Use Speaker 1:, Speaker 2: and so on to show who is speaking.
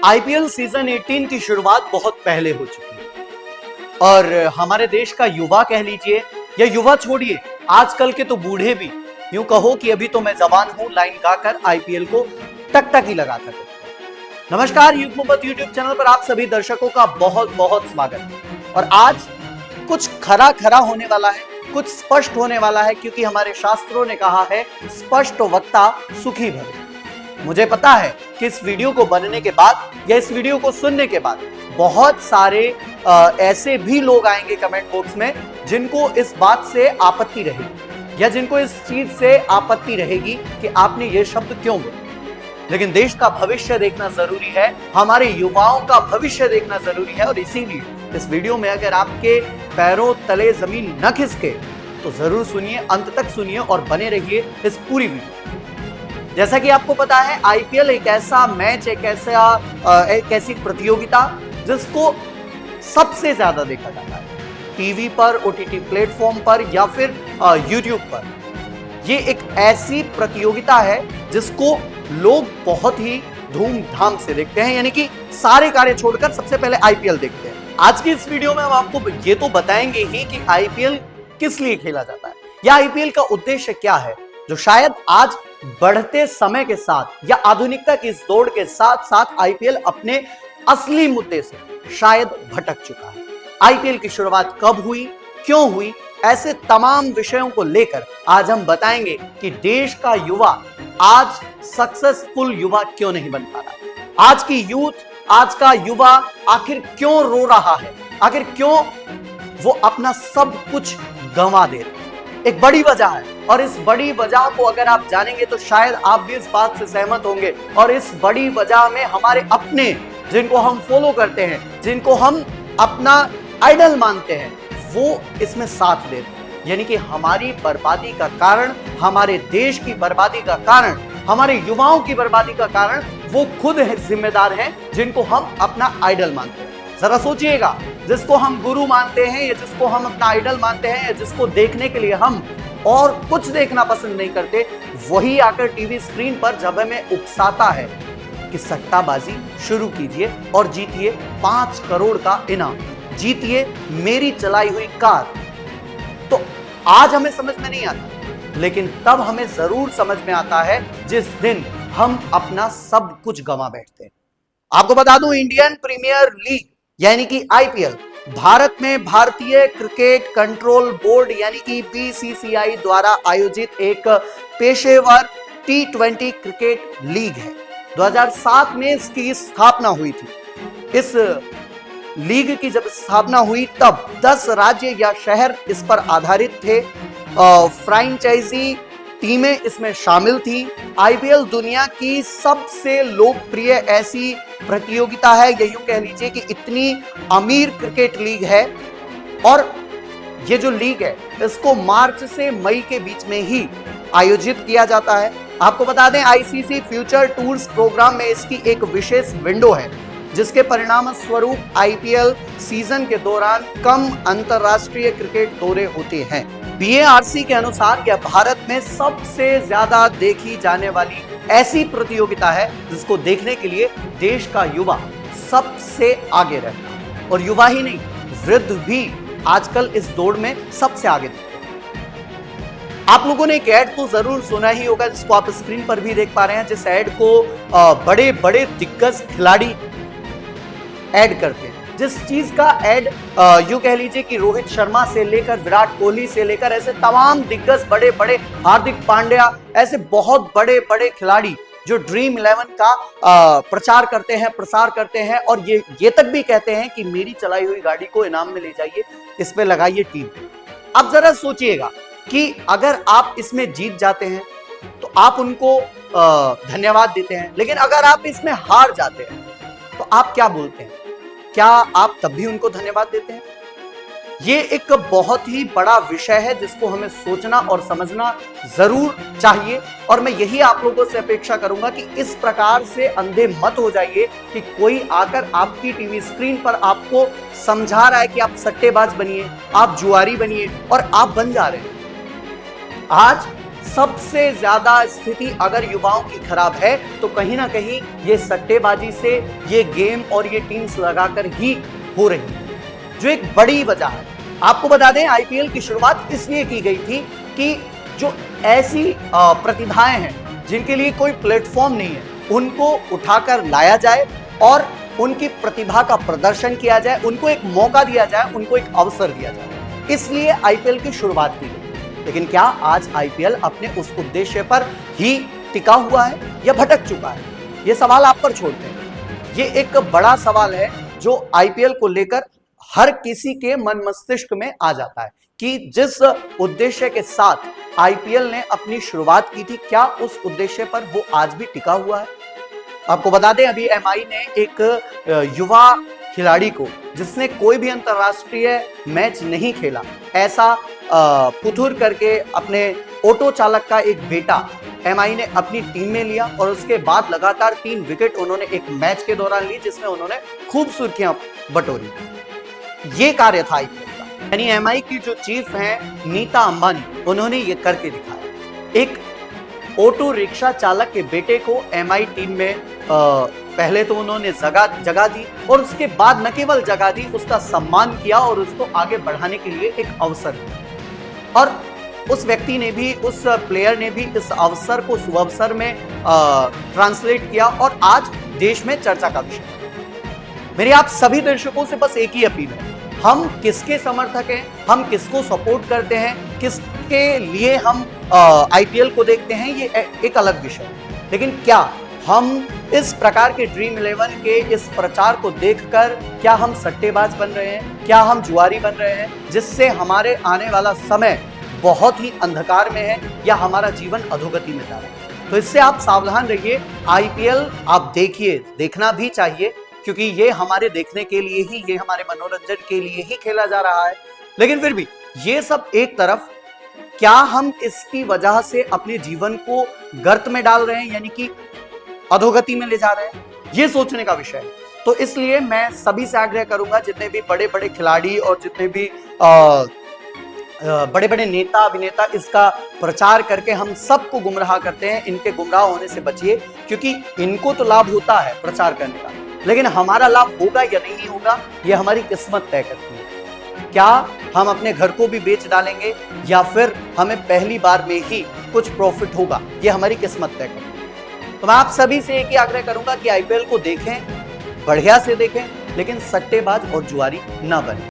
Speaker 1: IPL season 18 की शुरुआत बहुत पहले हो चुकी है और हमारे देश का युवा कह लीजिए या युवा छोड़िए, आजकल के तो बूढ़े भी यूं कहो कि अभी तो मैं जवान हूं लाइन गाकर आईपीएल को टकटकी लगाता है। नमस्कार, युग मोहब्बत यूट्यूब चैनल पर आप सभी दर्शकों का बहुत बहुत स्वागत है। और आज कुछ खरा खरा होने वाला है, कुछ स्पष्ट होने वाला है, क्योंकि हमारे शास्त्रों ने कहा है स्पष्ट वक्ता सुखी भवे। मुझे पता है कि इस वीडियो को बनने के बाद या इस वीडियो को सुनने के बाद बहुत सारे ऐसे भी लोग आएंगे कमेंट बॉक्स में जिनको इस बात से आपत्ति रहेगी या जिनको इस चीज से आपत्ति रहेगी कि आपने ये शब्द क्यों बोला। लेकिन देश का भविष्य देखना जरूरी है, हमारे युवाओं का भविष्य देखना जरूरी है, और इसीलिए इस वीडियो में अगर आपके पैरों तले जमीन न खिसके तो जरूर सुनिए, अंत तक सुनिए और बने रहिए इस पूरी वीडियो। जैसा कि आपको पता है, आईपीएल एक ऐसा मैच, एक ऐसी प्रतियोगिता जिसको सबसे ज्यादा देखा जाता है टीवी पर, ओटीटी प्लेटफॉर्म पर या फिर यूट्यूब पर। ये एक ऐसी प्रतियोगिता है जिसको लोग बहुत ही धूमधाम से देखते हैं, यानी कि सारे कार्य छोड़कर सबसे पहले आईपीएल देखते हैं। आज की इस वीडियो में हम आपको ये तो बताएंगे ही कि आईपीएल किस लिए खेला जाता है या आईपीएल का उद्देश्य क्या है, जो शायद आज बढ़ते समय के साथ या आधुनिकता की इस दौड़ के साथ साथ आईपीएल अपने असली मुद्दे से शायद भटक चुका है। आईपीएल की शुरुआत कब हुई, क्यों हुई, ऐसे तमाम विषयों को लेकर आज हम बताएंगे कि देश का युवा आज सक्सेसफुल युवा क्यों नहीं बन पा रहा। आज की यूथ, आज का युवा आखिर क्यों रो रहा है, आखिर क्यों वो अपना सब कुछ गंवा दे रहे। एक बड़ी वजह है, और इस बड़ी वजह को अगर आप जानेंगे तो शायद आप भी इस बात से सहमत होंगे। और इस बड़ी वजह में हमारे अपने, जिनको हम फॉलो करते हैं, जिनको हम अपना आइडल मानते हैं, वो इसमें साथ दे रहे हैं। यानी कि हमारी बर्बादी का कारण, हमारे देश की बर्बादी का कारण, हमारे युवाओं की बर्बादी का कारण वो खुद जिम्मेदार हैं जिनको हम अपना आइडल मानते हैं। जरा सोचिएगा, जिसको हम गुरु मानते हैं या जिसको हम अपना आइडल मानते हैं या जिसको देखने के लिए हम और कुछ देखना पसंद नहीं करते, वही आकर टीवी स्क्रीन पर जब हमें उकसाता है कि सट्टाबाजी शुरू कीजिए और जीतिए 5 करोड़ का इनाम, जीतिए मेरी चलाई हुई कार, तो आज हमें समझ में नहीं आता, लेकिन तब हमें जरूर समझ में आता है जिस दिन हम अपना सब कुछ गंवा बैठते हैं। आपको बता दूं, इंडियन प्रीमियर लीग यानी कि आईपीएल भारत में भारतीय क्रिकेट कंट्रोल बोर्ड यानी कि बीसीसीआई द्वारा आयोजित एक पेशेवर T20 क्रिकेट लीग है। 2007 में इसकी स्थापना हुई थी। इस लीग की जब स्थापना हुई तब 10 राज्य या शहर इस पर आधारित थे। फ्रेंचाइजी टीमें इसमें शामिल थी। आईपीएल दुनिया की सबसे लोकप्रिय ऐसी प्रतियोगिता है, या यूं कह लीजिए कि इतनी अमीर क्रिकेट लीग है। और ये जो लीग है इसको मार्च से मई के बीच में ही आयोजित किया जाता है। आपको बता दें, आईसीसी फ्यूचर टूर्स प्रोग्राम में इसकी एक विशेष विंडो है, जिसके परिणाम स्वरूप आईपीएल सीजन के दौरान कम अंतरराष्ट्रीय क्रिकेट दौरे होते हैं। बीएआरसी के अनुसार यह भारत में सबसे ज्यादा देखी जाने वाली ऐसी प्रतियोगिता है जिसको देखने के लिए देश का युवा सबसे आगे रहता है। और युवा ही नहीं, वृद्ध भी आजकल इस दौड़ में सबसे आगे रहते हैं। आप लोगों ने एक ऐड तो जरूर सुना ही होगा, जिसको आप स्क्रीन पर भी देख पा रहे हैं, जिस ऐड को बड़े बड़े दिग्गज खिलाड़ी ऐड करते हैं। जिस चीज का ऐड यूं कह लीजिए कि रोहित शर्मा से लेकर विराट कोहली से लेकर ऐसे तमाम दिग्गज, बड़े बड़े, हार्दिक पांड्या, ऐसे बहुत बड़े बड़े खिलाड़ी जो ड्रीम 11 का प्रचार करते हैं, प्रसार करते हैं, और ये तक भी कहते हैं कि मेरी चलाई हुई गाड़ी को इनाम में ले जाइए, इस पे लगाइए टीम। अब जरा सोचिएगा कि अगर आप इसमें जीत जाते हैं तो आप उनको धन्यवाद देते हैं, लेकिन अगर आप इसमें हार जाते हैं तो आप क्या बोलते हैं? क्या आप तब भी उनको धन्यवाद देते हैं? ये एक बहुत ही बड़ा विषय है जिसको हमें सोचना और समझना जरूर चाहिए। और मैं यही आप लोगों से अपेक्षा करूंगा कि इस प्रकार से अंधे मत हो जाइए कि कोई आकर आपकी टीवी स्क्रीन पर आपको समझा रहा है कि आप सट्टेबाज बनिए, आप जुआरी बनिए, और आप बन जा रहे हैं। आज सबसे ज्यादा स्थिति अगर युवाओं की खराब है तो कहीं ना कहीं ये सट्टेबाजी से, ये गेम और ये टीम्स लगाकर ही हो रही है, जो एक बड़ी वजह है। आपको बता दें, आईपीएल की शुरुआत इसलिए की गई थी कि जो ऐसी प्रतिभाएं हैं जिनके लिए कोई प्लेटफॉर्म नहीं है, उनको उठाकर लाया जाए और उनकी प्रतिभा का प्रदर्शन किया जाए, उनको एक मौका दिया जाए, उनको एक अवसर दिया जाए। इसलिए आईपीएल की शुरुआत की गई। लेकिन क्या आज आईपीएल अपने उस उद्देश्य पर ही टिका हुआ है या भटक चुका है? यह सवाल आप पर छोड़ते हैं। ये एक बड़ा सवाल है जो आईपीएल को लेकर हर किसी के मन मस्तिष्क में आ जाता है कि जिस उद्देश्य के साथ आईपीएल ने अपनी शुरुआत की थी, क्या उस उद्देश्य पर वो आज भी टिका हुआ है? आपको बता दें, अभी एमआई ने एक युवा खिलाड़ी को, जिसने कोई भी अंतरराष्ट्रीय मैच नहीं खेला, ऐसा पुथुर करके अपने ऑटो चालक का एक बेटा एमआई ने अपनी टीम में लिया और उसके बाद लगातार 3 विकेट उन्होंने एक मैच के दौरान ली, जिसमें उन्होंने खूब सुर्खियां बटोरी। ये कार्य था आईपीएल का। यानी एमआई की जो चीफ हैं नीता अंबानी, उन्होंने ये करके दिखाया। एक ऑटो रिक्शा चालक के बेटे को एमआई टीम में पहले तो उन्होंने जगह दी और उसके बाद न केवल जगह दी, उसका सम्मान किया और उसको आगे बढ़ाने के लिए एक अवसर दिया। और उस व्यक्ति ने भी, उस प्लेयर ने भी इस अवसर को सुअवसर में ट्रांसलेट किया और आज देश में चर्चा का विषय। मेरी आप सभी दर्शकों से बस एक ही अपील है, हम किसके समर्थक हैं, हम किसको सपोर्ट करते हैं, किसके लिए हम आईपीएल को देखते हैं, ये एक अलग विषय है। लेकिन क्या हम इस प्रकार के ड्रीम 11 के इस प्रचार को देखकर क्या हम सट्टेबाज बन रहे हैं, क्या हम जुआरी बन रहे हैं, जिससे हमारे आने वाला समय बहुत ही अंधकार में है या हमारा जीवन अधोगति में जा रहा है? तो इससे आप सावधान रहिए। आईपीएल आप देखिए, देखना भी चाहिए, क्योंकि ये हमारे देखने के लिए ही, ये हमारे मनोरंजन के लिए ही खेला जा रहा है। लेकिन फिर भी ये सब एक तरफ, क्या हम इसकी वजह से अपने जीवन को गर्त में डाल रहे हैं, यानी कि अधोगति में ले जा रहे हैं? ये सोचने का विषय है। तो इसलिए मैं सभी से आग्रह करूंगा, जितने भी बड़े बड़े खिलाड़ी और जितने भी बड़े बड़े नेता अभिनेता इसका प्रचार करके हम सबको गुमराह करते हैं, इनके गुमराह होने से बचिए, क्योंकि इनको तो लाभ होता है प्रचार करने का, लेकिन हमारा लाभ होगा या नहीं होगा, यह हमारी किस्मत तय करती है। क्या हम अपने घर को भी बेच डालेंगे या फिर हमें पहली बार में ही कुछ प्रॉफिट होगा, यह हमारी किस्मत तय करती है। तो मैं आप सभी से एक ही आग्रह करूंगा कि आईपीएल को देखें, बढ़िया से देखें, लेकिन सट्टेबाज और जुआरी ना बने।